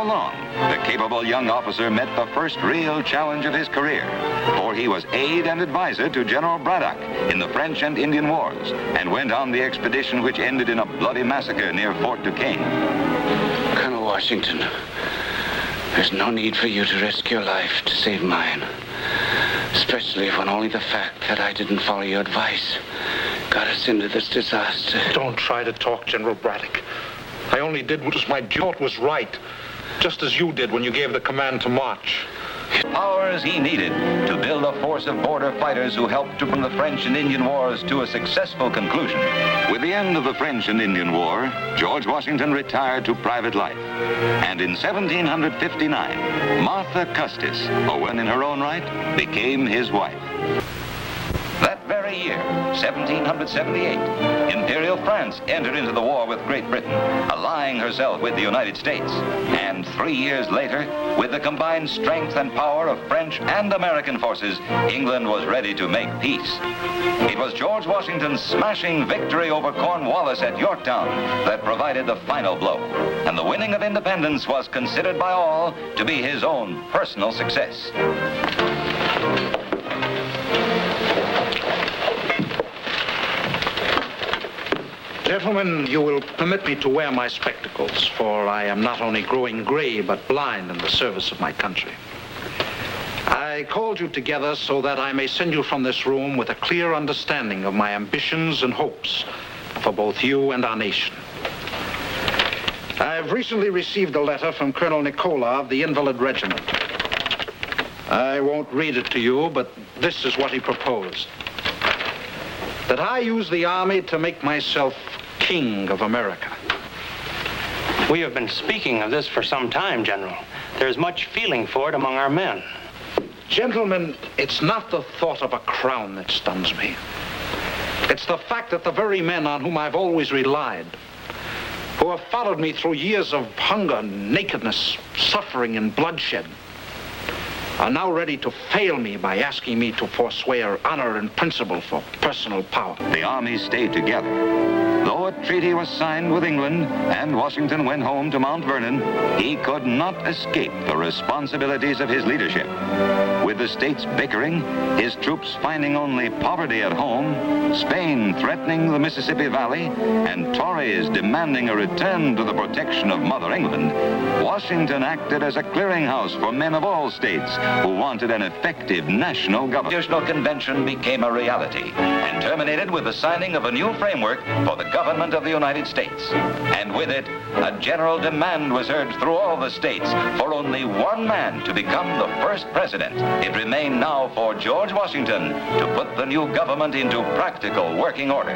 Before long, the capable young officer met the first real challenge of his career, for he was aide and advisor to General Braddock in the French and Indian Wars and went on the expedition which ended in a bloody massacre near Fort Duquesne. Colonel Washington, there's no need for you to risk your life to save mine, especially when only the fact that I didn't follow your advice got us into this disaster. Don't try to talk, General Braddock. I only did what was my duty. What was right, just as you did when you gave the command to march. Powers he needed to build a force of border fighters who helped to bring the French and Indian Wars to a successful conclusion. With the end of the French and Indian War, George Washington retired to private life. And in 1759, Martha Custis, a woman in her own right, became his wife. That very year, 1778, Imperial France entered into the war with Great Britain, allying herself with the United States. And 3 years later, with the combined strength and power of French and American forces, England was ready to make peace. It was George Washington's smashing victory over Cornwallis at Yorktown that provided the final blow. And the winning of independence was considered by all to be his own personal success. Gentlemen, you will permit me to wear my spectacles, for I am not only growing gray, but blind in the service of my country. I called you together so that I may send you from this room with a clear understanding of my ambitions and hopes for both you and our nation. I've recently received a letter from Colonel Nicola of the Invalid Regiment. I won't read it to you, but this is what he proposed. That I use the army to make myself King of America. We have been speaking of this for some time, General. There's much feeling for it among our men. Gentlemen, it's not the thought of a crown that stuns me. It's the fact that the very men on whom I've always relied, who have followed me through years of hunger, nakedness, suffering, and bloodshed, are now ready to fail me by asking me to forswear honor and principle for personal power. The army stayed together. Though a treaty was signed with England and Washington went home to Mount Vernon, he could not escape the responsibilities of his leadership. With the states bickering, his troops finding only poverty at home, Spain threatening the Mississippi Valley, and Tories demanding a return to the protection of Mother England, Washington acted as a clearinghouse for men of all states who wanted an effective national government. The Constitutional Convention became a reality and terminated with the signing of a new framework for the government of the United States. And with it, a general demand was heard through all the states for only one man to become the first president. It remained now for George Washington to put the new government into practical working order.